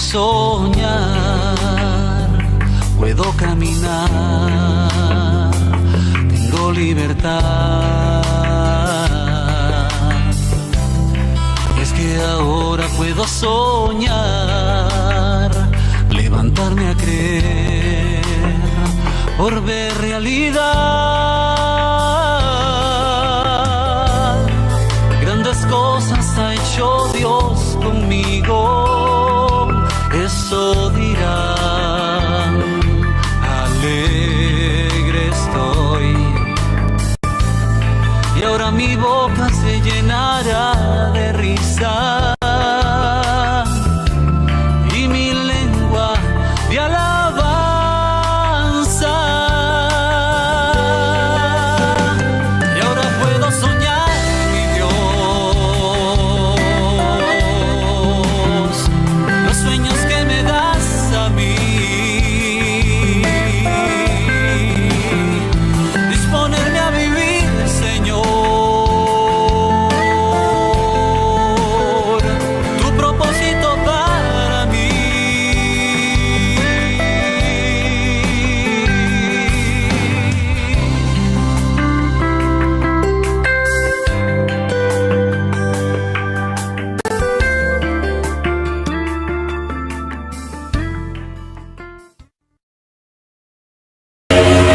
soñar, puedo caminar, tengo libertad. Es que ahora puedo soñar, levantarme a creer, por ver realidad. Grandes cosas ha hecho Dios conmigo, eso dirán, alegre estoy. Y ahora mi boca se llenará de risa y mi lengua de alabanza. Y ahora puedo soñar, mi Dios, los sueños que me das a mí. Disponerme a vivir, Señor, tu propósito para mí.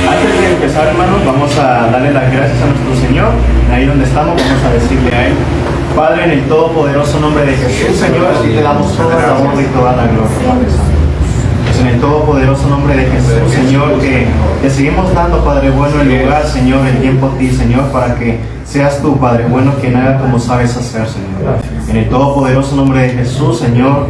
Antes de empezar, hermanos, vamos a darle las gracias a nuestro Señor. Ahí donde estamos, vamos a decirle a Él: Padre, en el todopoderoso nombre de Jesús, Señor, a ti te damos toda la honra y toda la gloria, Padre Santo. Es en el todopoderoso nombre de Jesús, Señor, que te seguimos dando, Padre bueno, el lugar, Señor, el tiempo a ti, Señor, para que seas tú, Padre bueno, quien haga como sabes hacer, Señor. En el todopoderoso nombre de Jesús, Señor,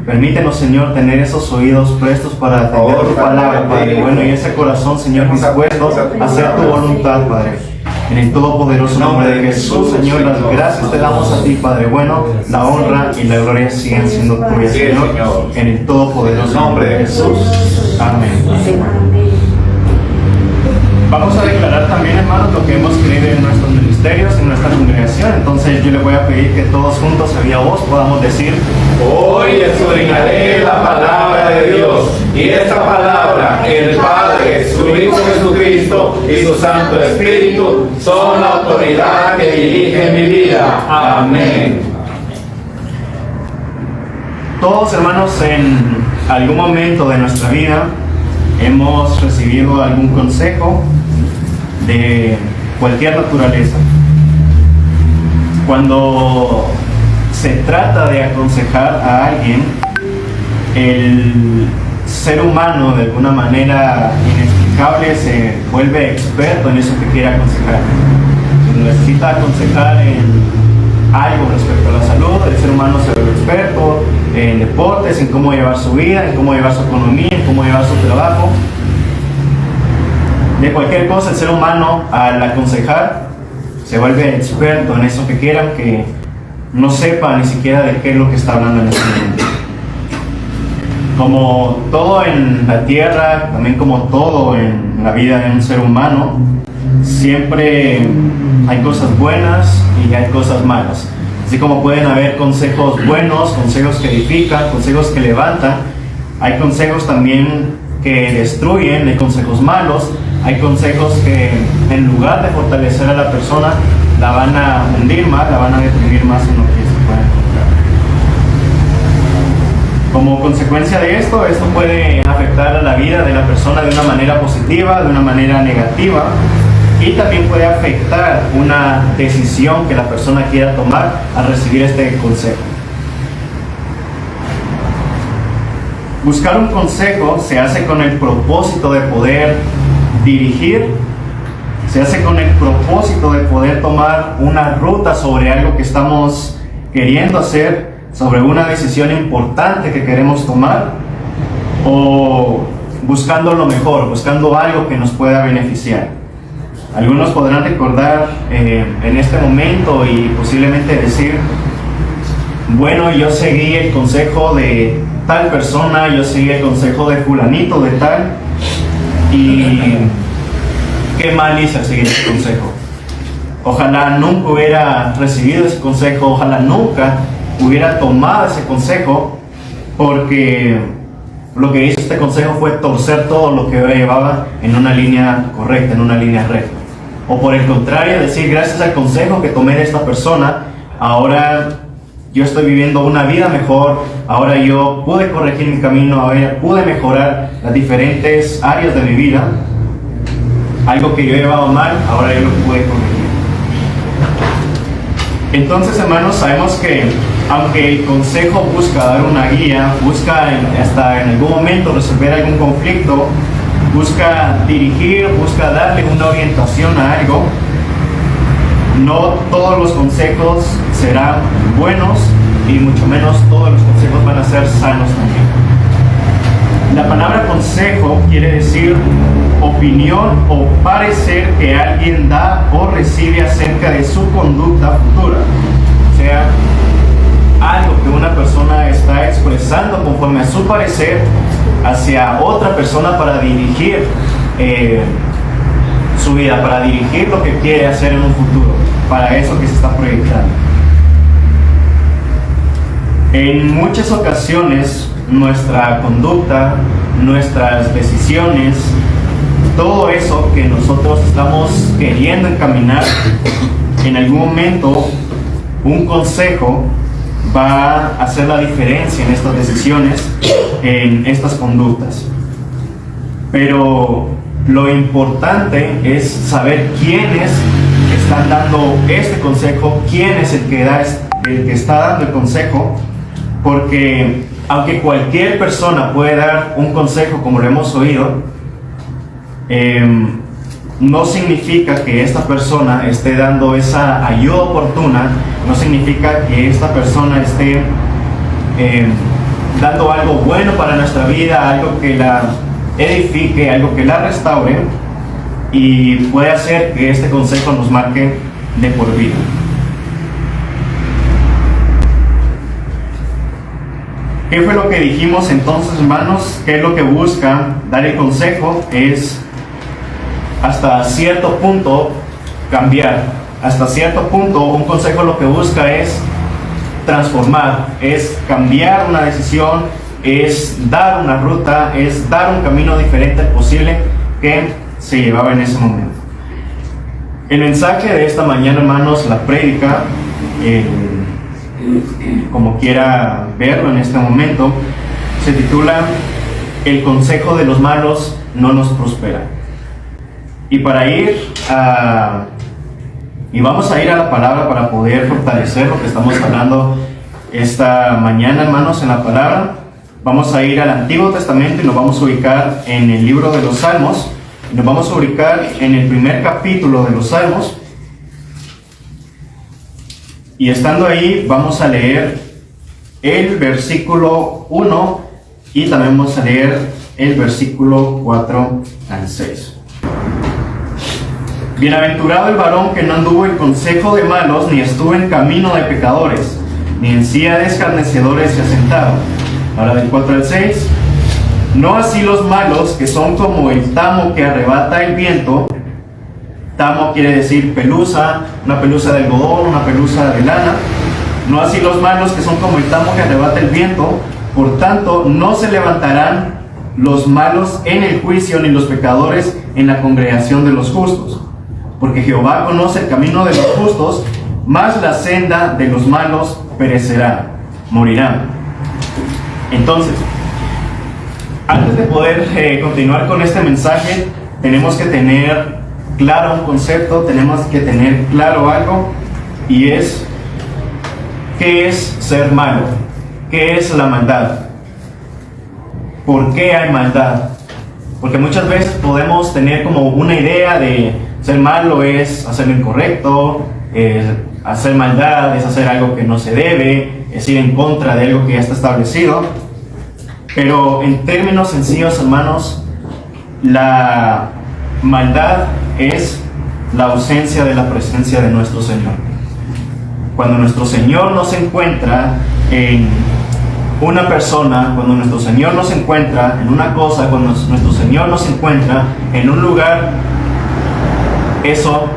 permítenos, Señor, tener esos oídos prestos para atender tu palabra, Padre bueno, y ese corazón, Señor, dispuesto a hacer tu voluntad, Padre. En el todopoderoso nombre de Jesús, Señor, las gracias te damos a ti, Padre bueno, la honra y la gloria siguen siendo tuyas, Señor, en el todopoderoso nombre de Jesús. Amén. Vamos a declarar también, hermanos, lo que hemos creído en nuestros ministerios, en nuestra congregación. Entonces yo le voy a pedir que todos juntos, a viva voz, podamos decir: Hoy escudriñaré la palabra de Dios, y esta palabra, el Padre, su Hijo Jesucristo y su Santo Espíritu son la autoridad que dirige mi vida. Amén. Todos, hermanos, en algún momento de nuestra vida hemos recibido algún consejo de cualquier naturaleza. Cuando se trata de aconsejar a alguien, el ser humano de alguna manera inexplicable se vuelve experto en eso que quiere aconsejar. Si necesita aconsejar en algo respecto a la salud, el ser humano se vuelve experto en deportes, en cómo llevar su vida, en cómo llevar su economía, en cómo llevar su trabajo. De cualquier cosa, el ser humano al aconsejar se vuelve experto en eso que quieran, que no sepa ni siquiera de qué es lo que está hablando en ese momento. Como todo en la tierra, también como todo en la vida de un ser humano, siempre hay cosas buenas y hay cosas malas. Así como pueden haber consejos buenos, consejos que edifican, consejos que levantan, hay consejos también que destruyen, hay consejos malos, hay consejos que en lugar de fortalecer a la persona, la van a hundir más, la van a deprimir más en lo que se puede encontrar. Como consecuencia de esto puede afectar a la vida de la persona de una manera positiva, de una manera negativa, y también puede afectar una decisión que la persona quiera tomar al recibir este consejo. Buscar un consejo se hace con el propósito de poder dirigir, se hace con el propósito de poder tomar una ruta sobre algo que estamos queriendo hacer, sobre una decisión importante que queremos tomar, o buscando lo mejor, buscando algo que nos pueda beneficiar. Algunos podrán recordar en este momento y posiblemente decir: bueno, yo seguí el consejo de tal persona, yo seguí el consejo de fulanito de tal, y qué mal hice al seguir ese consejo. Ojalá nunca hubiera recibido ese consejo, ojalá nunca hubiera tomado ese consejo, porque lo que hizo este consejo fue torcer todo lo que llevaba en una línea correcta, en una línea recta. O por el contrario, decir, gracias al consejo que tomé de esta persona, ahora yo estoy viviendo una vida mejor, ahora yo pude corregir mi camino, ahora pude mejorar las diferentes áreas de mi vida. Algo que yo llevaba mal, ahora yo lo pude corregir. Entonces, hermanos, sabemos que aunque el consejo busca dar una guía, busca hasta en algún momento resolver algún conflicto, busca dirigir, busca darle una orientación a algo, no todos los consejos serán buenos y mucho menos todos los consejos van a ser sanos también. La palabra consejo quiere decir opinión o parecer que alguien da o recibe acerca de su conducta futura. O sea, algo que una persona está expresando conforme a su parecer hacia otra persona para dirigir su vida, para dirigir lo que quiere hacer en un futuro, para eso que se está proyectando. En muchas ocasiones nuestra conducta, nuestras decisiones, todo eso que nosotros estamos queriendo encaminar, en algún momento un consejo va a hacer la diferencia en estas decisiones, en estas conductas. Pero lo importante es saber quiénes están dando este consejo, quién es el que está dando el consejo, porque aunque cualquier persona puede dar un consejo como lo hemos oído, no significa que esta persona esté dando esa ayuda oportuna, no significa que esta persona esté dando algo bueno para nuestra vida, algo que la edifique, algo que la restaure y puede hacer que este consejo nos marque de por vida. ¿Qué fue lo que dijimos entonces, hermanos? ¿Qué es lo que busca dar el consejo? Es hasta cierto punto cambiar. Hasta cierto punto un consejo lo que busca es transformar, es cambiar una decisión, es dar una ruta, es dar un camino diferente al posible que se llevaba en ese momento. El mensaje de esta mañana, hermanos, la prédica, como quiera verlo en este momento, se titula El consejo de los malos no nos prospera. Y para vamos a ir a la palabra para poder fortalecer lo que estamos hablando esta mañana, hermanos, en la palabra. Vamos a ir al Antiguo Testamento y nos vamos a ubicar en el libro de los Salmos. Y nos vamos a ubicar en el primer capítulo de los Salmos. Y estando ahí, vamos a leer el versículo 1 y también vamos a leer el versículo 4 al 6. Bienaventurado el varón que no anduvo en consejo de malos, ni estuvo en camino de pecadores, ni en silla de escarnecedores se ha sentado. Ahora del 4 al 6. No así los malos, que son como el tamo que arrebata el viento. Tamo quiere decir pelusa, una pelusa de algodón, una pelusa de lana. No así los malos, que son como el tamo que arrebata el viento. Por tanto, no se levantarán los malos en el juicio, ni los pecadores en la congregación de los justos. Porque Jehová conoce el camino de los justos, mas la senda de los malos perecerá, morirán. Entonces, antes de poder continuar con este mensaje, tenemos que tener claro un concepto, tenemos que tener claro algo, y es ¿qué es ser malo? ¿Qué es la maldad? ¿Por qué hay maldad? Porque muchas veces podemos tener como una idea de ser malo es hacer lo incorrecto, hacer maldad es hacer algo que no se debe, es ir en contra de algo que ya está establecido. Pero en términos sencillos, hermanos, la maldad es la ausencia de la presencia de nuestro Señor. Cuando nuestro Señor no se encuentra en una persona, cuando nuestro Señor no se encuentra en una cosa, cuando nuestro Señor no se encuentra en un lugar, eso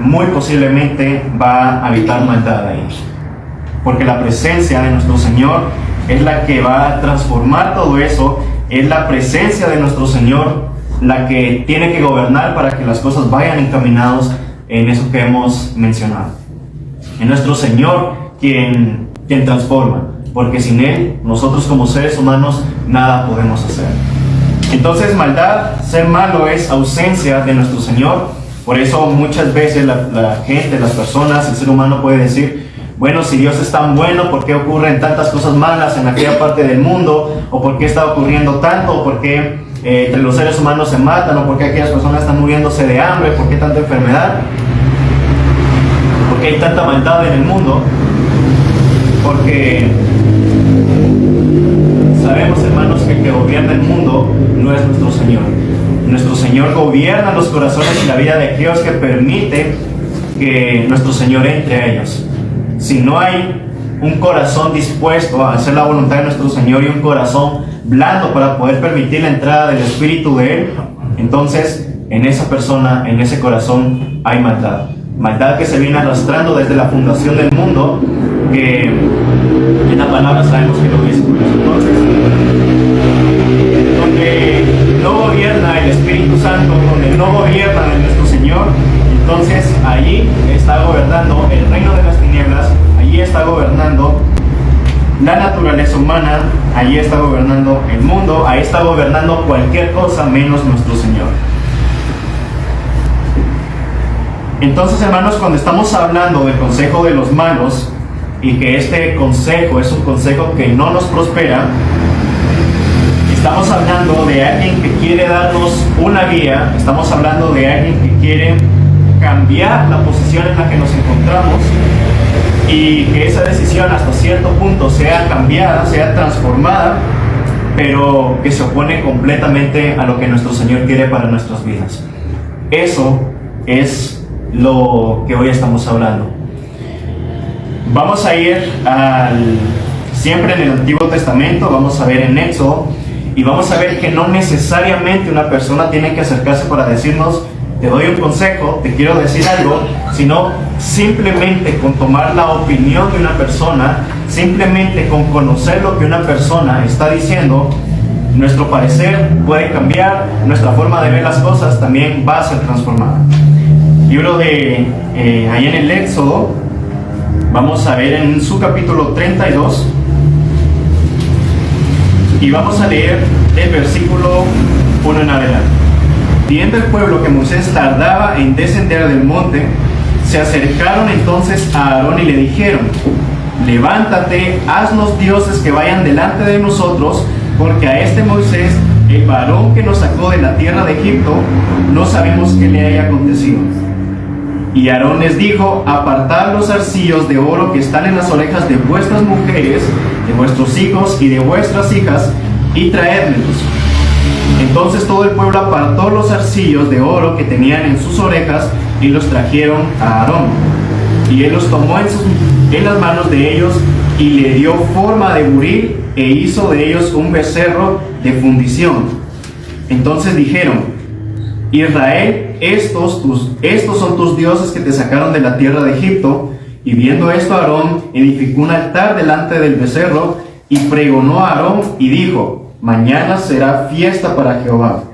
muy posiblemente va a habitar maldad ahí. Porque la presencia de nuestro Señor es la que va a transformar todo eso, es la presencia de nuestro Señor la que tiene que gobernar para que las cosas vayan encaminadas en eso que hemos mencionado. Es nuestro Señor quien transforma, porque sin Él, nosotros como seres humanos, nada podemos hacer. Entonces, maldad, ser malo, es ausencia de nuestro Señor. Por eso muchas veces la gente, las personas, el ser humano puede decir: bueno, si Dios es tan bueno, ¿por qué ocurren tantas cosas malas en aquella parte del mundo? ¿O por qué está ocurriendo tanto? ¿O por qué entre los seres humanos se matan? ¿O por qué aquellas personas están muriéndose de hambre? ¿Por qué tanta enfermedad? ¿Por qué hay tanta maldad en el mundo? Porque sabemos, hermanos, que el que gobierna el mundo no es nuestro Señor. Nuestro Señor gobierna los corazones y la vida de aquellos que permite que nuestro Señor entre a ellos. Si no hay un corazón dispuesto a hacer la voluntad de nuestro Señor y un corazón blando para poder permitir la entrada del Espíritu de Él, entonces en esa persona, en ese corazón hay maldad. Maldad que se viene arrastrando desde la fundación del mundo, que en la palabra sabemos que lo dice. Entonces, donde no gobierna el Espíritu Santo, donde no gobierna nuestro Señor, entonces allí está gobernando el reino de las tinieblas, allí está gobernando la naturaleza humana, allí está gobernando el mundo, ahí está gobernando cualquier cosa menos nuestro Señor. Entonces, hermanos, cuando estamos hablando del consejo de los malos, y que este consejo es un consejo que no nos prospera, estamos hablando de alguien que quiere darnos una guía, estamos hablando de alguien que quiere cambiar la posición en la que nos encontramos, y que esa decisión hasta cierto punto sea cambiada, sea transformada, pero que se opone completamente a lo que nuestro Señor quiere para nuestras vidas. Eso es lo que hoy estamos hablando. Vamos a ir siempre en el Antiguo Testamento, vamos a ver en Éxodo, y vamos a ver que no necesariamente una persona tiene que acercarse para decirnos: te doy un consejo, te quiero decir algo, sino simplemente con tomar la opinión de una persona, simplemente con conocer lo que una persona está diciendo, nuestro parecer puede cambiar, nuestra forma de ver las cosas también va a ser transformada. Libro de ahí en el Éxodo, vamos a ver en su capítulo 32, y vamos a leer el versículo 1 en adelante. Viendo el pueblo que Moisés tardaba en descender del monte, se acercaron entonces a Aarón y le dijeron: levántate, haznos dioses que vayan delante de nosotros, porque a este Moisés, el varón que nos sacó de la tierra de Egipto, no sabemos qué le haya acontecido. Y Aarón les dijo: apartad los zarcillos de oro que están en las orejas de vuestras mujeres, de vuestros hijos y de vuestras hijas, y traédmelos. Entonces todo el pueblo apartó los zarcillos de oro que tenían en sus orejas y los trajeron a Aarón. Y él los tomó en las manos de ellos y le dio forma de buril e hizo de ellos un becerro de fundición. Entonces dijeron: Israel, estos son tus dioses que te sacaron de la tierra de Egipto. Y viendo esto, Aarón edificó un altar delante del becerro y pregonó a Aarón y dijo: mañana será fiesta para Jehová.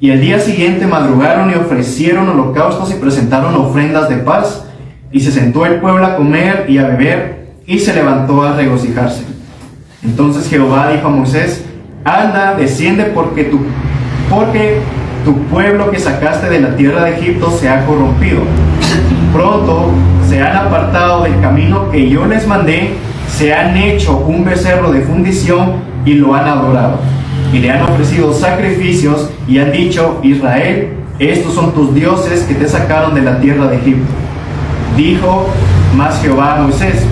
Y el día siguiente madrugaron y ofrecieron holocaustos y presentaron ofrendas de paz. Y se sentó el pueblo a comer y a beber, y se levantó a regocijarse. Entonces Jehová dijo a Moisés: anda, desciende, porque tu pueblo que sacaste de la tierra de Egipto se ha corrompido. Pronto se han apartado del camino que yo les mandé, se han hecho un becerro de fundición y lo han adorado. Y le han ofrecido sacrificios y han dicho: Israel, estos son tus dioses que te sacaron de la tierra de Egipto. Dijo más Jehová a Moisés: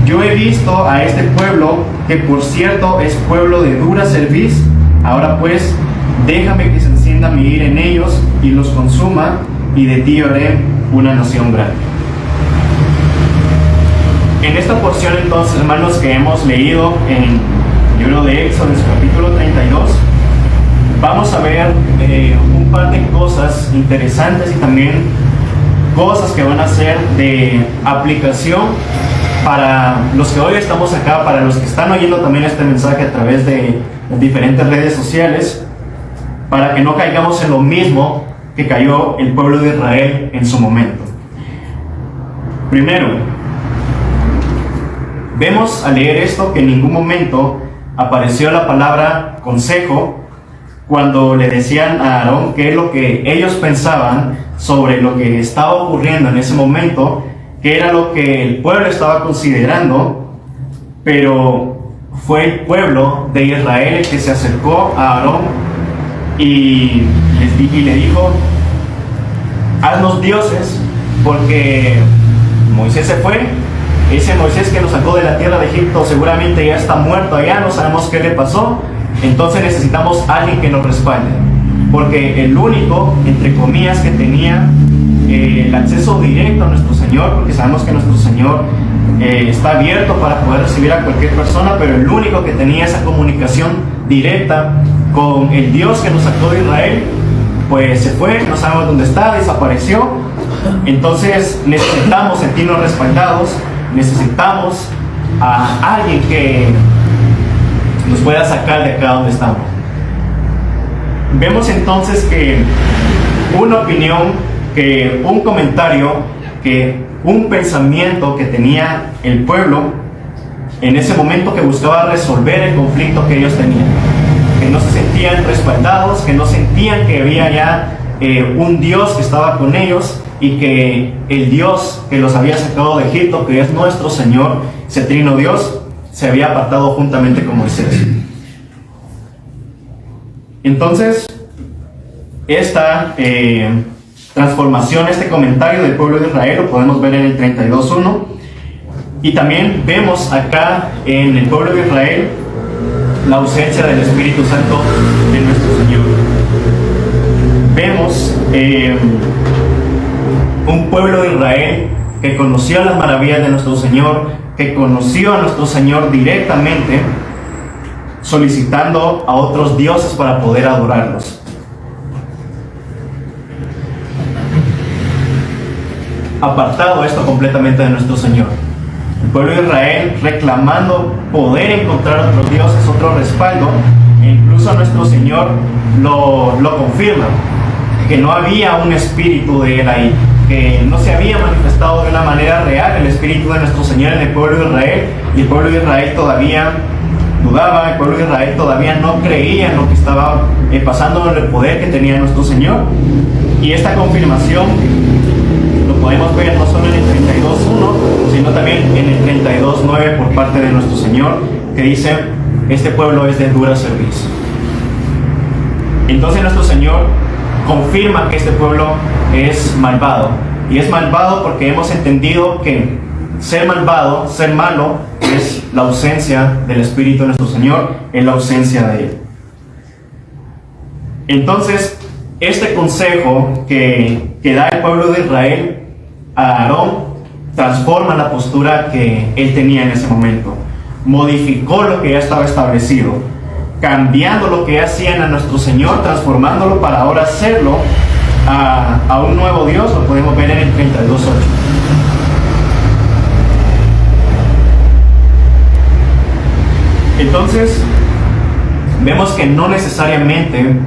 yo he visto a este pueblo, que por cierto es pueblo de dura cerviz. Ahora pues, déjame que se encienda mi ira en ellos y los consuma, y de ti haré una nación grande. En esta porción entonces, hermanos, que hemos leído en el libro de Éxodo, en su capítulo 32, vamos a ver un par de cosas interesantes y también cosas que van a ser de aplicación para los que hoy estamos acá, para los que están oyendo también este mensaje a través de diferentes redes sociales, para que no caigamos en lo mismo que cayó el pueblo de Israel en su momento. Primero, vemos al leer esto que en ningún momento apareció la palabra consejo cuando le decían a Aarón qué es lo que ellos pensaban sobre lo que estaba ocurriendo en ese momento, qué era lo que el pueblo estaba considerando, pero fue el pueblo de Israel el que se acercó a Aarón y le dijo: haznos dioses, porque Moisés se fue. Ese Moisés que nos sacó de la tierra de Egipto seguramente ya está muerto allá, no sabemos qué le pasó. Entonces necesitamos a alguien que nos respalde, porque el único, entre comillas, que tenía el acceso directo a nuestro Señor, porque sabemos que nuestro Señor está abierto para poder recibir a cualquier persona, pero el único que tenía esa comunicación directa con el Dios que nos sacó de Israel, pues se fue, no sabemos dónde está, desapareció. Entonces necesitamos sentirnos respaldados, necesitamos a alguien que nos pueda sacar de acá donde estamos. Vemos entonces que una opinión, que un comentario, que un pensamiento que tenía el pueblo en ese momento, que buscaba resolver el conflicto que ellos tenían, que no se sentían respaldados, que no sentían que había ya un Dios que estaba con ellos, y que el Dios que los había sacado de Egipto, que es nuestro Señor, ese trino Dios, se había apartado juntamente con Moisés. Entonces, esta transformación, este comentario del pueblo de Israel lo podemos ver en el 32.1, y también vemos acá en el pueblo de Israel la ausencia del Espíritu Santo de nuestro Señor. Vemos un pueblo de Israel que conoció las maravillas de nuestro Señor, que conoció a nuestro Señor directamente, solicitando a otros dioses para poder adorarlos. Apartado esto completamente de nuestro Señor. El pueblo de Israel reclamando poder encontrar otros dioses, otro respaldo, e incluso nuestro Señor lo confirma, que no había un espíritu de Él ahí, que no se había manifestado de una manera real el Espíritu de nuestro Señor en el pueblo de Israel, y el pueblo de Israel todavía dudaba, el pueblo de Israel todavía no creía en lo que estaba pasando, en el poder que tenía nuestro Señor. Y esta confirmación lo podemos ver no solo en el 32.1, sino también en el 32.9 por parte de nuestro Señor, que dice: este pueblo es de dura cerviz. Entonces nuestro Señor confirma que este pueblo es malvado, y es malvado porque hemos entendido que ser malvado, ser malo, es la ausencia del Espíritu de nuestro Señor, es la ausencia de Él. Entonces, este consejo que da el pueblo de Israel a Aarón transforma la postura que él tenía en ese momento, modificó lo que ya estaba establecido, cambiando lo que hacían a nuestro Señor, transformándolo para ahora hacerlo a un nuevo Dios. Lo podemos ver en el 32.8. Entonces, vemos que no necesariamente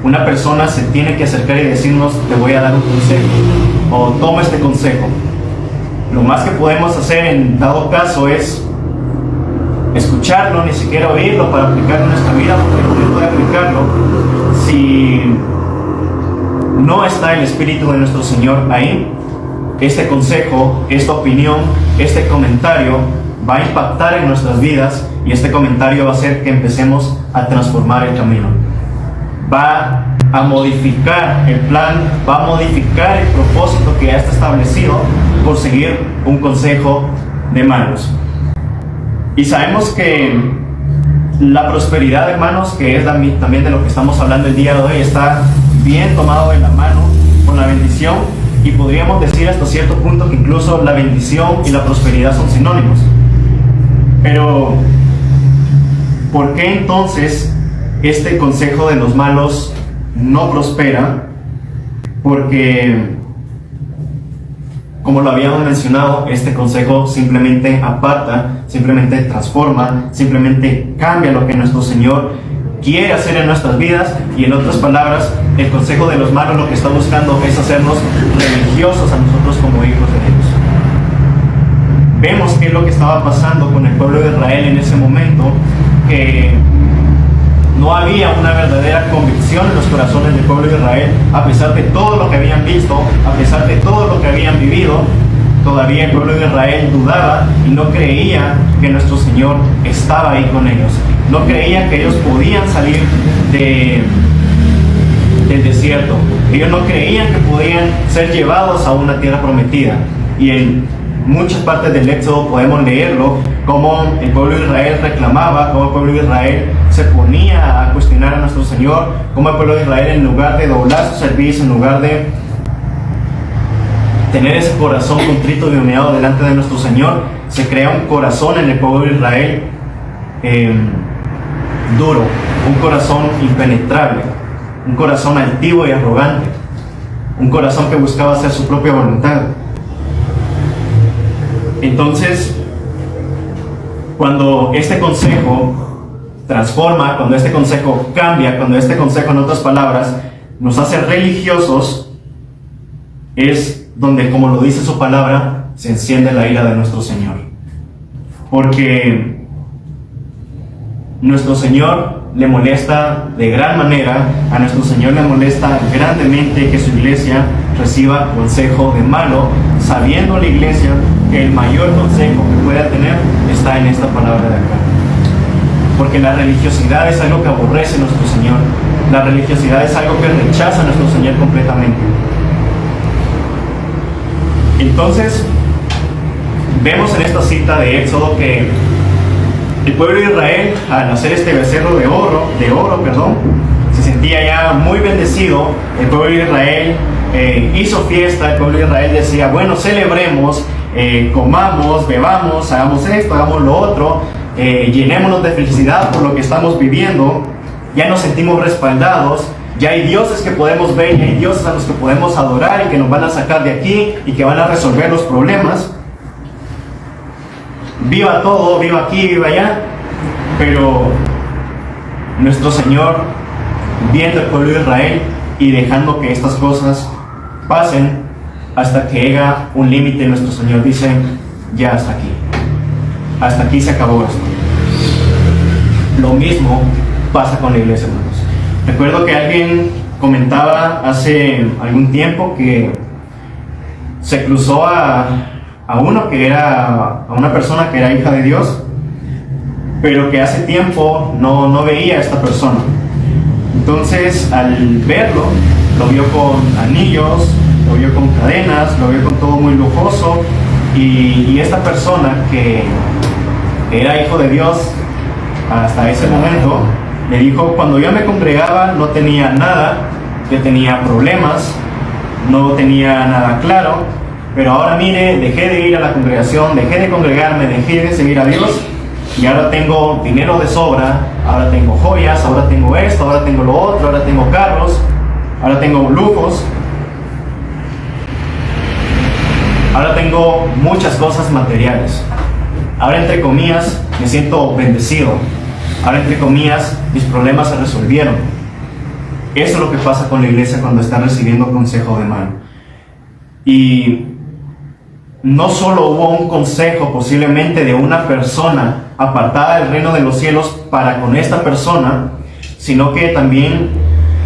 una persona se tiene que acercar y decirnos: te voy a dar un consejo, o toma este consejo. Lo más que podemos hacer en dado caso es escucharlo, ni siquiera oírlo para aplicarlo en nuestra vida, porque no puede aplicarlo si no está el Espíritu de nuestro Señor ahí. Este consejo, esta opinión, este comentario va a impactar en nuestras vidas, y este comentario va a hacer que empecemos a transformar el camino, va a modificar el plan, va a modificar el propósito que ya está establecido por seguir un consejo de malos. Y sabemos que la prosperidad, hermanos, que es también de lo que estamos hablando el día de hoy, está bien tomado de la mano con la bendición, y podríamos decir hasta cierto punto que incluso la bendición y la prosperidad son sinónimos. Pero, ¿por qué entonces este consejo de los malos no prospera? Porque como lo habíamos mencionado, este consejo simplemente aparta, simplemente transforma, simplemente cambia lo que nuestro Señor quiere hacer en nuestras vidas. Y en otras palabras, el consejo de los malos lo que está buscando es hacernos religiosos a nosotros como hijos de Dios. Vemos qué es lo que estaba pasando con el pueblo de Israel en ese momento, que no había una verdadera convicción en los corazones del pueblo de Israel, a pesar de todo lo que habían visto, a pesar de todo lo que habían vivido. Todavía el pueblo de Israel dudaba y no creía que nuestro Señor estaba ahí con ellos. No creían que ellos podían salir del desierto. Ellos no creían que podían ser llevados a una tierra prometida. Y en muchas partes del Éxodo podemos leerlo, cómo el pueblo de Israel reclamaba, cómo el pueblo de Israel se ponía a cuestionar a nuestro Señor, cómo el pueblo de Israel, en lugar de doblar su servicio, en lugar de tener ese corazón contrito y humillado delante de nuestro Señor, se crea un corazón en el pueblo de Israel duro, un corazón impenetrable, un corazón altivo y arrogante, un corazón que buscaba hacer su propia voluntad. Entonces, cuando este consejo transforma, cuando este consejo cambia, cuando este consejo, en otras palabras, nos hace religiosos, es donde, como lo dice su palabra, se enciende la ira de nuestro Señor. Porque nuestro Señor le molesta de gran manera, a nuestro Señor le molesta grandemente que su iglesia reciba consejo de malo, sabiendo la iglesia que el mayor consejo que pueda tener está en esta palabra de acá. Porque la religiosidad es algo que aborrece a nuestro Señor. La religiosidad es algo que rechaza a nuestro Señor completamente. Entonces, vemos en esta cita de Éxodo que el pueblo de Israel, al hacer este becerro de oro, se sentía ya muy bendecido. El pueblo de Israel hizo fiesta. El pueblo de Israel decía: bueno, celebremos, comamos, bebamos, hagamos esto, hagamos lo otro, llenémonos de felicidad por lo que estamos viviendo. Ya nos sentimos respaldados. Ya hay dioses que podemos ver, y hay dioses a los que podemos adorar y que nos van a sacar de aquí y que van a resolver los problemas. Viva todo, viva aquí, viva allá. Pero nuestro Señor, viendo el pueblo de Israel y dejando que estas cosas pasen, hasta que llega un límite, nuestro Señor dice: ya hasta aquí. Hasta aquí se acabó esto. Lo mismo pasa con la iglesia, hermanos. Recuerdo que alguien comentaba hace algún tiempo que se cruzó a una persona que era hija de Dios, pero que hace tiempo no veía a esta persona. Entonces, al verlo, lo vio con anillos, lo vio con cadenas, lo vio con todo muy lujoso, y esta persona que era hijo de Dios hasta ese momento, le dijo: cuando yo me congregaba no tenía nada, yo tenía problemas, no tenía nada claro, pero ahora mire, dejé de ir a la congregación, dejé de congregarme, dejé de seguir a Dios, y ahora tengo dinero de sobra, ahora tengo joyas, ahora tengo esto, ahora tengo lo otro, ahora tengo carros, ahora tengo lujos, ahora tengo muchas cosas materiales. Ahora, entre comillas, me siento bendecido. Ahora, entre comillas, mis problemas se resolvieron. Eso es lo que pasa con la iglesia cuando está recibiendo consejo de mal. Y no solo hubo un consejo posiblemente de una persona apartada del reino de los cielos para con esta persona, sino que también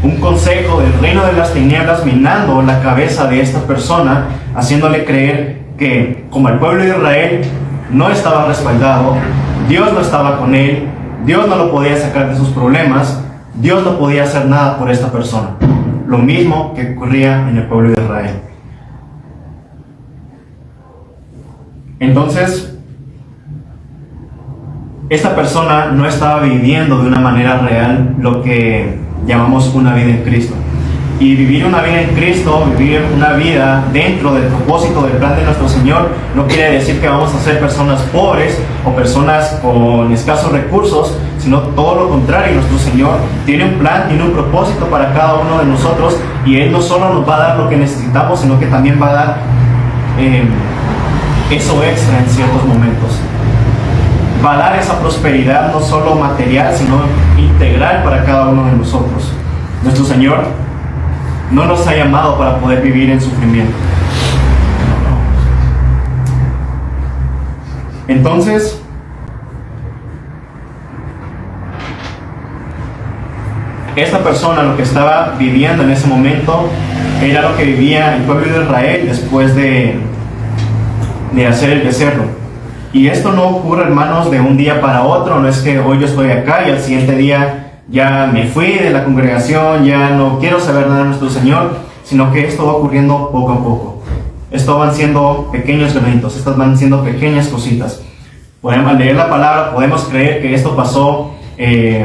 un consejo del reino de las tinieblas minando la cabeza de esta persona, haciéndole creer que, como el pueblo de Israel no estaba respaldado, Dios no estaba con él, Dios no lo podía sacar de sus problemas, Dios no podía hacer nada por esta persona. Lo mismo que ocurría en el pueblo de Israel. Entonces, esta persona no estaba viviendo de una manera real lo que llamamos una vida en Cristo. Y vivir una vida en Cristo, vivir una vida dentro del propósito del plan de nuestro Señor, no quiere decir que vamos a ser personas pobres o personas con escasos recursos, sino todo lo contrario. Nuestro Señor tiene un plan, tiene un propósito para cada uno de nosotros, y Él no solo nos va a dar lo que necesitamos, sino que también va a dar eso extra en ciertos momentos. Va a dar esa prosperidad no solo material, sino integral para cada uno de nosotros. Nuestro Señor no nos ha llamado para poder vivir en sufrimiento. Entonces, esta persona lo que estaba viviendo en ese momento era lo que vivía el pueblo de Israel después de hacer el becerro. Y esto no ocurre, hermanos, de un día para otro. No es que hoy yo estoy acá y al siguiente día ya me fui de la congregación, ya no quiero saber nada de nuestro Señor, sino que esto va ocurriendo poco a poco. Esto van siendo pequeños granitos, estas van siendo pequeñas cositas. Podemos leer la palabra, podemos creer que esto pasó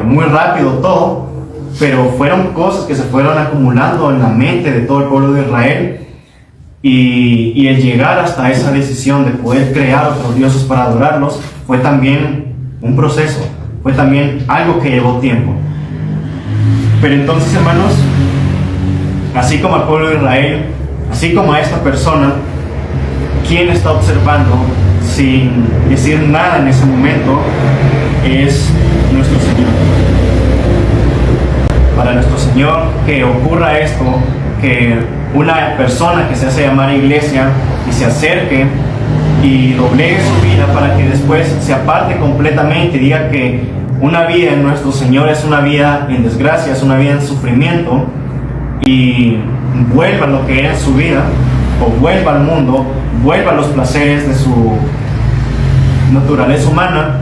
muy rápido todo, pero fueron cosas que se fueron acumulando en la mente de todo el pueblo de Israel. Y el llegar hasta esa decisión de poder crear otros dioses para adorarlos fue también un proceso, fue también algo que llevó tiempo. Pero entonces, hermanos, así como al pueblo de Israel, así como a esta persona, quien está observando sin decir nada en ese momento es nuestro Señor. Para nuestro Señor que ocurra esto, que una persona que se hace llamar iglesia y se acerque y doblegue su vida para que después se aparte completamente y diga que una vida en nuestro Señor es una vida en desgracia, es una vida en sufrimiento, y vuelva a lo que era en su vida, o vuelva al mundo, vuelva a los placeres de su naturaleza humana,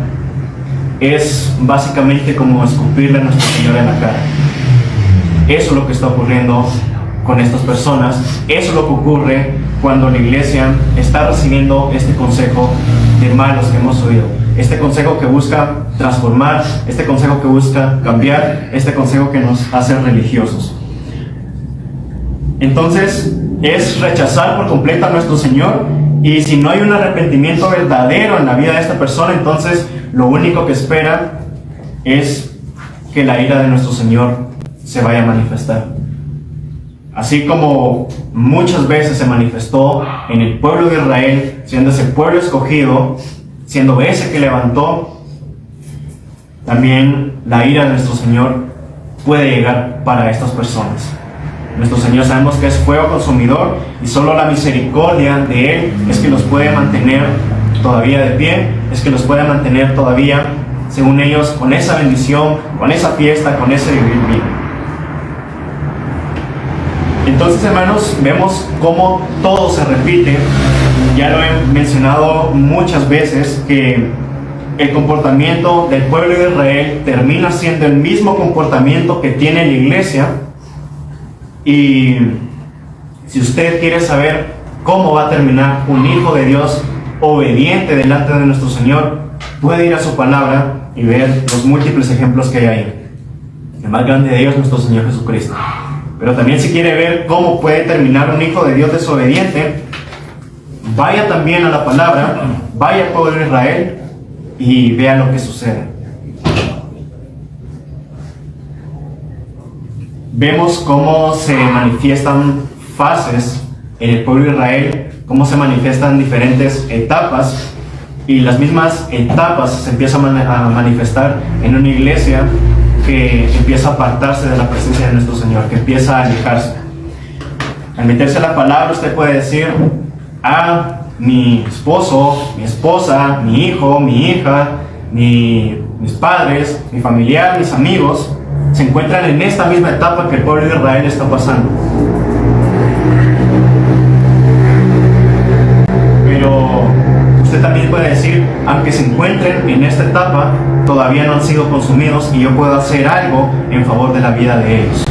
es básicamente como escupirle a nuestro Señor en la cara. Eso es lo que está ocurriendo con estas personas. Eso es lo que ocurre cuando la iglesia está recibiendo este consejo de malos que hemos oído, este consejo que busca transformar, este consejo que busca cambiar, este consejo que nos hace religiosos. Entonces es rechazar por completo a nuestro Señor, y si no hay un arrepentimiento verdadero en la vida de esta persona, entonces lo único que espera es que la ira de nuestro Señor se vaya a manifestar. Así como muchas veces se manifestó en el pueblo de Israel, siendo ese pueblo escogido, siendo ese que levantó, también la ira de nuestro Señor puede llegar para estas personas. Nuestro Señor sabemos que es fuego consumidor, y solo la misericordia de Él es que los puede mantener todavía de pie, es que los puede mantener todavía, según ellos, con esa bendición, con esa fiesta, con ese vivir bien. Entonces, hermanos, vemos cómo todo se repite. Ya lo he mencionado muchas veces, que el comportamiento del pueblo de Israel termina siendo el mismo comportamiento que tiene la iglesia. Y si usted quiere saber cómo va a terminar un hijo de Dios obediente delante de nuestro Señor, puede ir a su palabra y ver los múltiples ejemplos que hay ahí. El más grande de ellos, nuestro Señor Jesucristo. Pero también, si quiere ver cómo puede terminar un hijo de Dios desobediente, vaya también a la palabra, vaya al pueblo de Israel y vea lo que sucede. Vemos cómo se manifiestan fases en el pueblo de Israel, cómo se manifiestan diferentes etapas, y las mismas etapas se empiezan a manifestar en una iglesia que empieza a apartarse de la presencia de nuestro Señor, que empieza a alejarse. Al meterse a la palabra, usted puede decir: mi esposo, mi esposa, mi hijo, mi hija, mis padres, mi familiar, mis amigos, se encuentran en esta misma etapa que el pueblo de Israel está pasando. Pero usted también puede decir: aunque se encuentren en esta etapa, todavía no han sido consumidos, y yo puedo hacer algo en favor de la vida de ellos.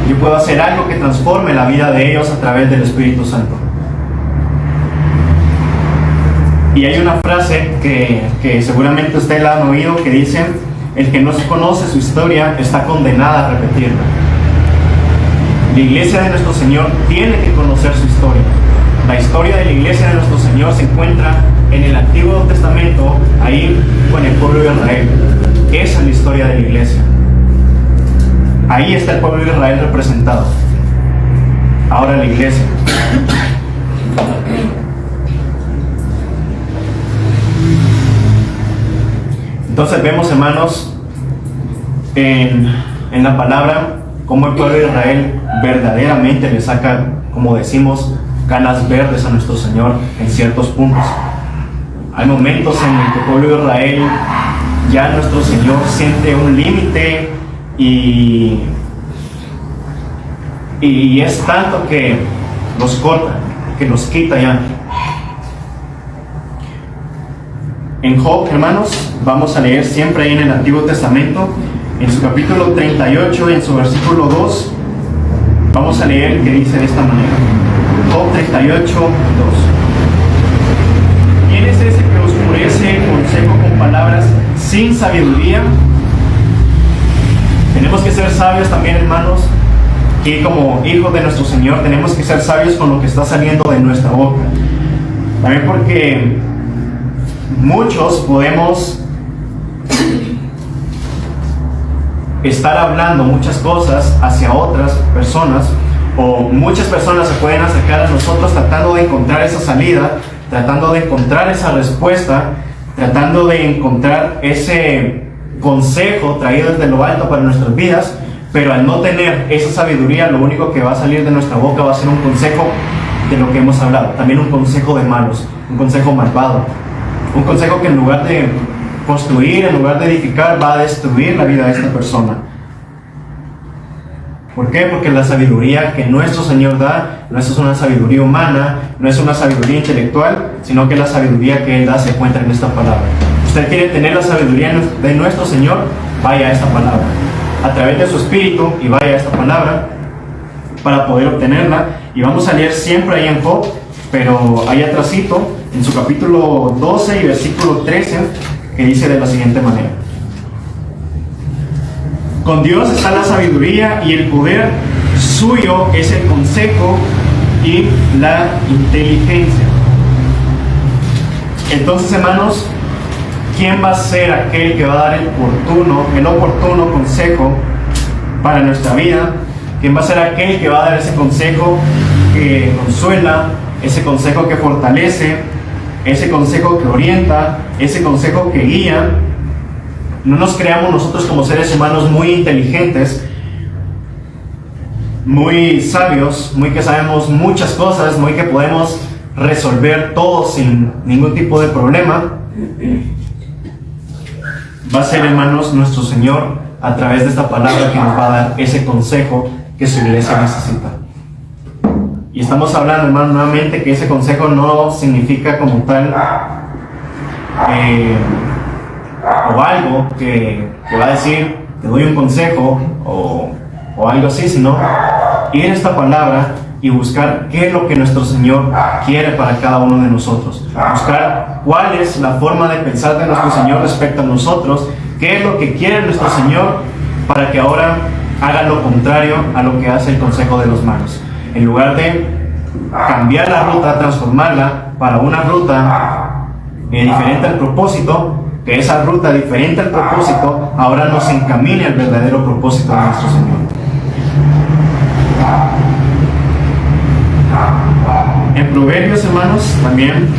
Yo puedo hacer algo que transforme la vida de ellos a través del Espíritu Santo. Y hay una frase que seguramente ustedes la han oído, que dice: el que no conoce su historia está condenada a repetirla. La iglesia de nuestro Señor tiene que conocer su historia. La historia de la iglesia de nuestro Señor se encuentra en el Antiguo Testamento, ahí con el pueblo de Israel. Esa es la historia de la iglesia. Ahí está el pueblo de Israel representado. Ahora la iglesia. Entonces vemos, hermanos, en la palabra cómo el pueblo de Israel verdaderamente le saca, como decimos, canas verdes a nuestro Señor en ciertos puntos. Hay momentos en el que el pueblo de Israel, ya nuestro Señor siente un límite y es tanto que los corta, que los quita ya. En Job, hermanos, vamos a leer siempre ahí en el Antiguo Testamento, en su capítulo 38, en su versículo 2, vamos a leer que dice de esta manera. Job 38, 2. ¿Quién es ese que oscurece el consejo con palabras sin sabiduría? Tenemos que ser sabios también, hermanos, que como hijos de nuestro Señor tenemos que ser sabios con lo que está saliendo de nuestra boca. También porque muchos podemos estar hablando muchas cosas hacia otras personas, o muchas personas se pueden acercar a nosotros tratando de encontrar esa salida, tratando de encontrar esa respuesta, tratando de encontrar ese consejo traído desde lo alto para nuestras vidas, pero al no tener esa sabiduría, lo único que va a salir de nuestra boca va a ser un consejo de lo que hemos hablado, también un consejo de malos, un consejo malvado, un consejo que en lugar de construir, en lugar de edificar, va a destruir la vida de esta persona. ¿Por qué? Porque la sabiduría que nuestro Señor da no es una sabiduría humana, no es una sabiduría intelectual, sino que la sabiduría que Él da se encuentra en esta palabra. Usted quiere tener la sabiduría de nuestro Señor, vaya a esta palabra, a través de su Espíritu, y vaya a esta palabra para poder obtenerla. Y vamos a leer siempre ahí en Job, pero ahí atrásito, en su capítulo 12 y versículo 13, que dice de la siguiente manera: con Dios está la sabiduría y el poder suyo es el consejo y la inteligencia. Entonces, hermanos, ¿quién va a ser aquel que va a dar el oportuno consejo para nuestra vida? ¿Quién va a ser aquel que va a dar ese consejo que consuela, ese consejo que fortalece, ese consejo que orienta, ese consejo que guía? No nos creamos nosotros como seres humanos muy inteligentes, muy sabios, muy que sabemos muchas cosas, muy que podemos resolver todo sin ningún tipo de problema. Va a ser, hermanos, nuestro Señor a través de esta palabra que nos va a dar ese consejo que su iglesia necesita. Y estamos hablando, hermano, nuevamente que ese consejo no significa como tal o algo que va a decir te doy un consejo o algo así, sino ir a esta palabra y buscar qué es lo que nuestro Señor quiere para cada uno de nosotros, buscar cuál es la forma de pensar de nuestro Señor respecto a nosotros, qué es lo que quiere nuestro Señor para que ahora haga lo contrario a lo que hace el consejo de los malos. En lugar de cambiar la ruta, transformarla para una ruta diferente al propósito, que esa ruta diferente al propósito ahora nos encamine al verdadero propósito de nuestro Señor. En Proverbios, hermanos, también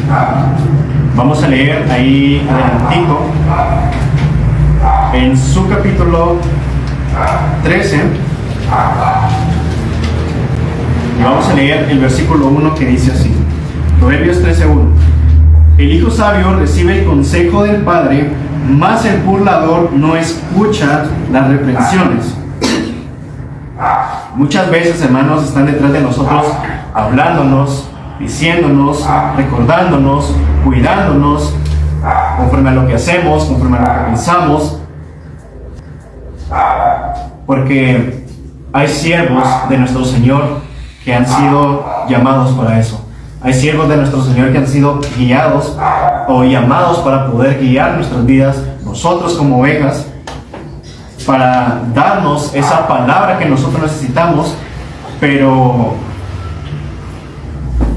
vamos a leer ahí adelantito, en su capítulo 13, y vamos a leer el versículo 1 que dice así. Proverbios 13:1. El hijo sabio recibe el consejo del padre, mas el burlador no escucha las reprensiones. Muchas veces, hermanos, están detrás de nosotros hablándonos, diciéndonos, recordándonos, cuidándonos, conforme a lo que hacemos, conforme a lo que pensamos, porque hay siervos de nuestro Señor que han sido llamados para eso. Hay siervos de nuestro Señor que han sido guiados o llamados para poder guiar nuestras vidas, nosotros como ovejas, para darnos esa palabra que nosotros necesitamos, pero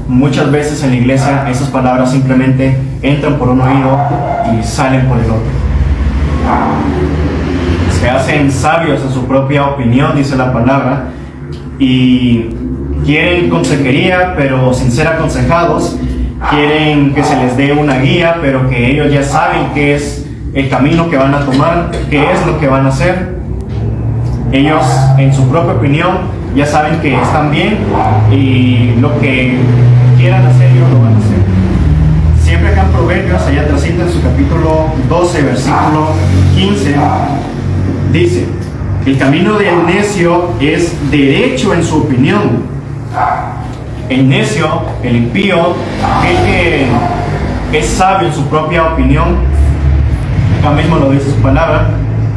muchas veces en la iglesia esas palabras simplemente entran por un oído y salen por el otro. Se hacen sabios en su propia opinión, dice la palabra, y quieren consejería, pero sin ser aconsejados. Quieren que se les dé una guía, pero que ellos ya saben qué es el camino que van a tomar, qué es lo que van a hacer. Ellos, en su propia opinión, ya saben que están bien y lo que quieran hacer, ellos lo van a hacer. Siempre acá en Proverbios, allá atrásito en su capítulo 12, versículo 15, dice: el camino del necio es derecho en su opinión. El necio, el impío, aquel que es sabio en su propia opinión, acá mismo lo dice su palabra,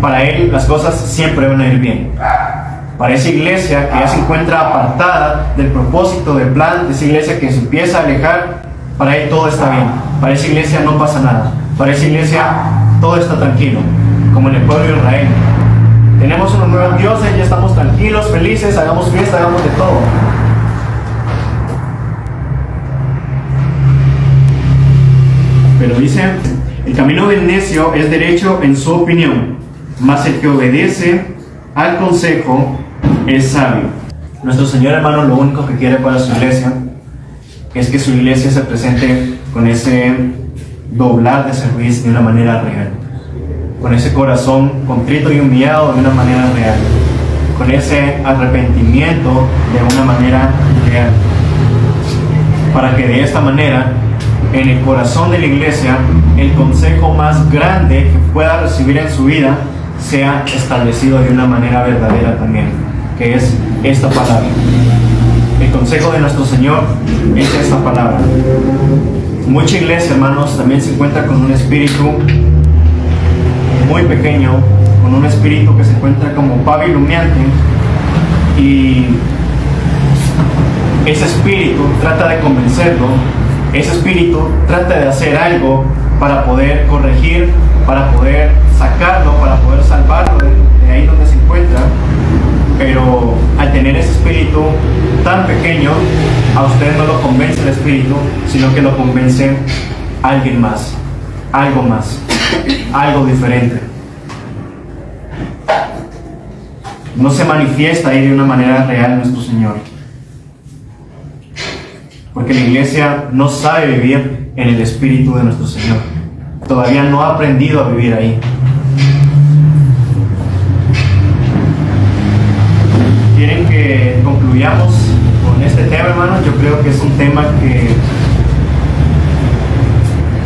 para él las cosas siempre van a ir bien. Para esa iglesia que ya se encuentra apartada del propósito, del plan, de esa iglesia que se empieza a alejar, para él todo está bien. Para esa iglesia no pasa nada. Para esa iglesia todo está tranquilo, como en el pueblo de Israel. Tenemos unos nuevos dioses, ya estamos tranquilos, felices, hagamos fiesta, hagamos de todo. Pero dice: el camino del necio es derecho en su opinión, mas el que obedece al consejo es sabio. Nuestro Señor, hermano, lo único que quiere para su iglesia es que su iglesia se presente con ese doblar de servicio de una manera real, con ese corazón contrito y humillado de una manera real, con ese arrepentimiento de una manera real, para que de esta manera, en el corazón de la iglesia, el consejo más grande que pueda recibir en su vida sea establecido de una manera verdadera también, que es esta palabra. El consejo de nuestro Señor es esta palabra. Mucha iglesia, hermanos, también se encuentra con un espíritu muy pequeño, con un espíritu que se encuentra como pavo humeante, y ese espíritu trata de convencerlo, ese espíritu trata de hacer algo para poder corregir, para poder sacarlo, para poder salvarlo de ahí donde se encuentra. Pero al tener ese espíritu tan pequeño, a usted no lo convence el espíritu, sino que lo convence alguien más, algo diferente. No se manifiesta ahí de una manera real nuestro Señor, porque la iglesia no sabe vivir en el espíritu de nuestro Señor. Todavía no ha aprendido a vivir ahí. ¿Quieren que concluyamos con este tema, hermanos? Yo creo que es un tema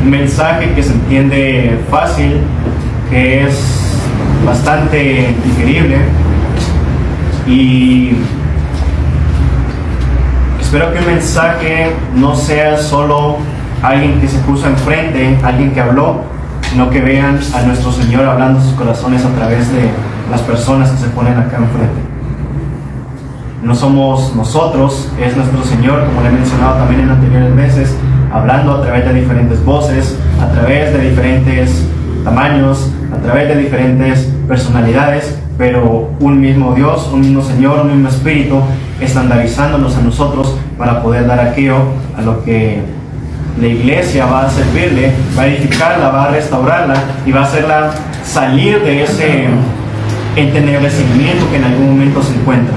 un mensaje que se entiende fácil, que es bastante digerible, y espero que el mensaje no sea solo alguien que se puso enfrente, alguien que habló, sino que vean a nuestro Señor hablando a sus corazones a través de las personas que se ponen acá enfrente. No somos nosotros, es nuestro Señor, como le he mencionado también en anteriores veces, hablando a través de diferentes voces, a través de diferentes tamaños, a través de diferentes personalidades, pero un mismo Dios, un mismo Señor, un mismo Espíritu, estandarizándonos a nosotros para poder dar aquello a lo que la iglesia va a servirle, va a edificarla, va a restaurarla y va a hacerla salir de ese entenebrecimiento que en algún momento se encuentra.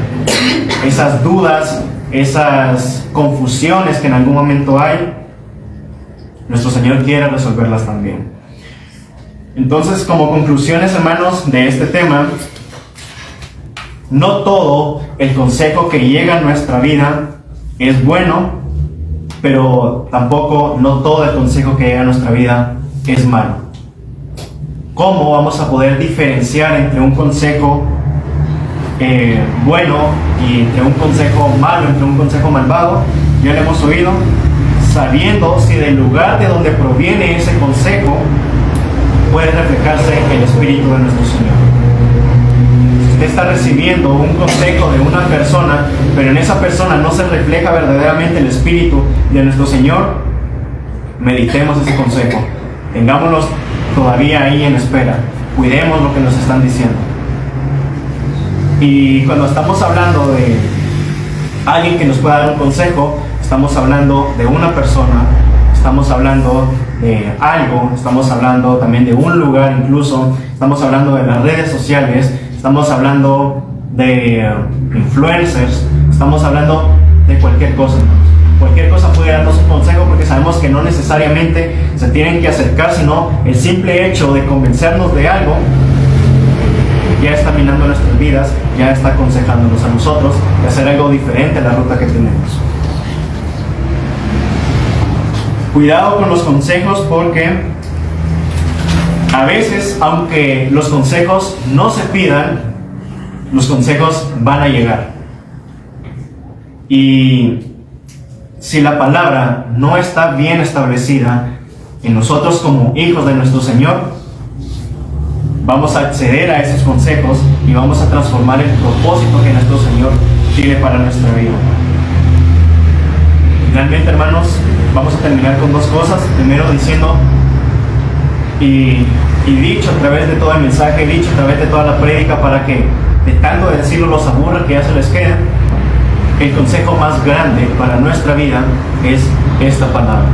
Esas dudas, esas confusiones que en algún momento hay, nuestro Señor quiere resolverlas también. Entonces, como conclusiones, hermanos, de este tema, no todo el consejo que llega a nuestra vida es bueno, pero tampoco no todo el consejo que llega a nuestra vida es malo. ¿Cómo vamos a poder diferenciar entre un consejo bueno y entre un consejo malo, entre un consejo malvado? Ya lo hemos oído, sabiendo si del lugar de donde proviene ese consejo puede reflejarse el Espíritu de nuestro Señor. Si usted está recibiendo un consejo de una persona, pero en esa persona no se refleja verdaderamente el Espíritu de nuestro Señor, meditemos ese consejo, tengámoslos todavía ahí en espera, cuidemos lo que nos están diciendo. Y cuando estamos hablando de alguien que nos pueda dar un consejo, estamos hablando de una persona, estamos hablando de algo, estamos hablando también de un lugar, incluso estamos hablando de las redes sociales, estamos hablando de influencers, estamos hablando de cualquier cosa. Cualquier cosa puede darnos un consejo, porque sabemos sabemos que no necesariamente se tienen que acercar, sino el simple hecho de convencernos de algo ya está minando nuestras vidas, ya está aconsejándonos a nosotros de hacer algo diferente a la ruta que tenemos. Cuidado con los consejos, porque a veces, aunque los consejos no se pidan, los consejos van a llegar. Y si la palabra no está bien establecida en nosotros como hijos de nuestro Señor, vamos a acceder a esos consejos y vamos a transformar el propósito que nuestro Señor tiene para nuestra vida. Finalmente, hermanos, vamos a terminar con dos cosas. Primero diciendo, y dicho a través de todo el mensaje, dicho a través de toda la prédica, para que de tanto de decirlo los aburra que ya se les queda, el consejo más grande para nuestra vida es esta palabra.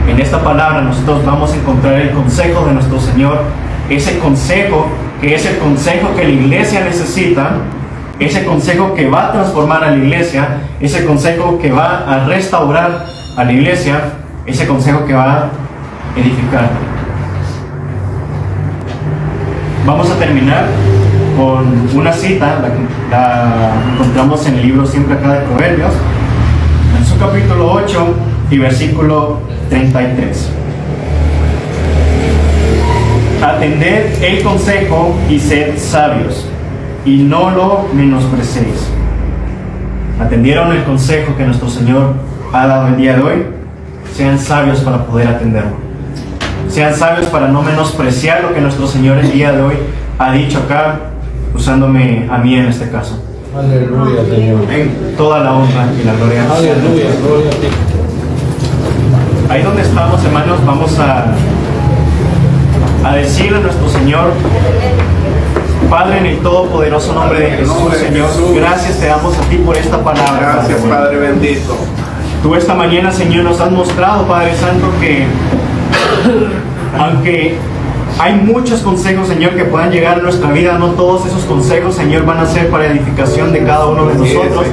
En esta palabra nosotros vamos a encontrar el consejo de nuestro Señor, ese consejo que es el consejo que la iglesia necesita, ese consejo que va a transformar a la iglesia, ese consejo que va a restaurar a la iglesia, ese consejo que va a edificar. Vamos a terminar con una cita, la encontramos en el libro siempre acá de Proverbios, en su capítulo 8 y versículo 33. Atended el consejo y sed sabios, y no lo menosprecéis. ¿Atendieron el consejo que nuestro Señor ha dado el día de hoy? Sean sabios para poder atenderlo. Sean sabios para no menospreciar lo que nuestro Señor el día de hoy ha dicho acá, usándome a mí en este caso. Aleluya, Señor. En toda la honra y la gloria. Aleluya, gloria a ti. Ahí donde estamos, hermanos, vamos a decirle a nuestro Señor: Padre, en el todopoderoso nombre de Jesús, Señor, gracias te damos a ti por esta palabra. Gracias, Padre bendito. Tú esta mañana, Señor, nos has mostrado, Padre Santo, que aunque hay muchos consejos, Señor, que puedan llegar a nuestra vida, no todos esos consejos, Señor, van a ser para edificación de cada uno de nosotros.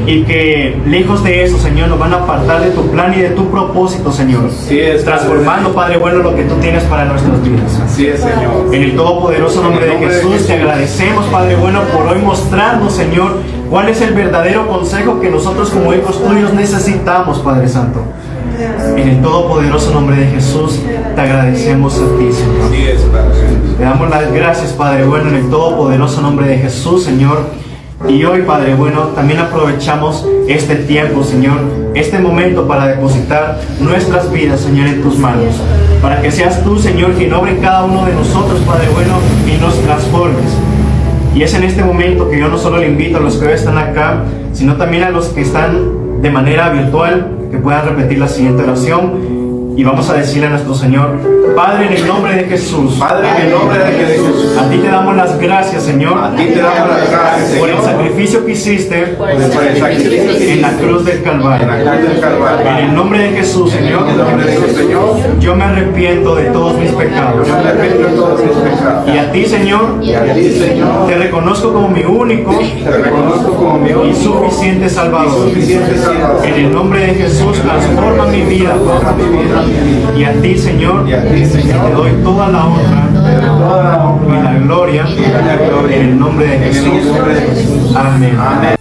Y que lejos de eso, Señor, nos van a apartar de tu plan y de tu propósito, Señor. Transformando, Padre bueno, lo que tú tienes para nuestras vidas. Así es, Señor. En el todopoderoso nombre de Jesús, te agradecemos, Padre bueno, por hoy mostrarnos, Señor, cuál es el verdadero consejo que nosotros como hijos tuyos necesitamos, Padre Santo. En el todopoderoso nombre de Jesús, te agradecemos a ti, Señor. Así es, Padre. Te damos las gracias, Padre bueno, en el todopoderoso nombre de Jesús, Señor. Y hoy, Padre bueno, también aprovechamos este tiempo, Señor, este momento para depositar nuestras vidas, Señor, en tus manos. Para que seas tú, Señor, quien obre en cada uno de nosotros, Padre bueno, y nos transformes. Y es en este momento que yo no solo le invito a los que hoy están acá, sino también a los que están de manera virtual, que puedan repetir la siguiente oración. Y vamos a decirle a nuestro Señor: Padre, en el nombre de Jesús, Padre, en el nombre de Jesús, a ti te damos las gracias, Señor, a ti te damos las gracias, por el Señor, sacrificio que hiciste por el sacrificio que hiciste en la cruz del Calvario. en la cruz del Calvario. En el nombre de Jesús, Señor, En el nombre de Jesús, Señor, yo me arrepiento de todos mis pecados. yo me arrepiento de todos mis pecados. Y a ti, Señor, Y a ti, Señor, te reconozco como mi único te reconozco como mi y único suficiente Salvador. y suficiente Salvador. En el nombre de Jesús, transforma mi vida. Y a ti, Señor, Y a ti, Señor, te doy toda la honra te doy toda la y honra la gloria y la gloria en el nombre de en el Jesús. nombre de Jesús. Amén. Amén.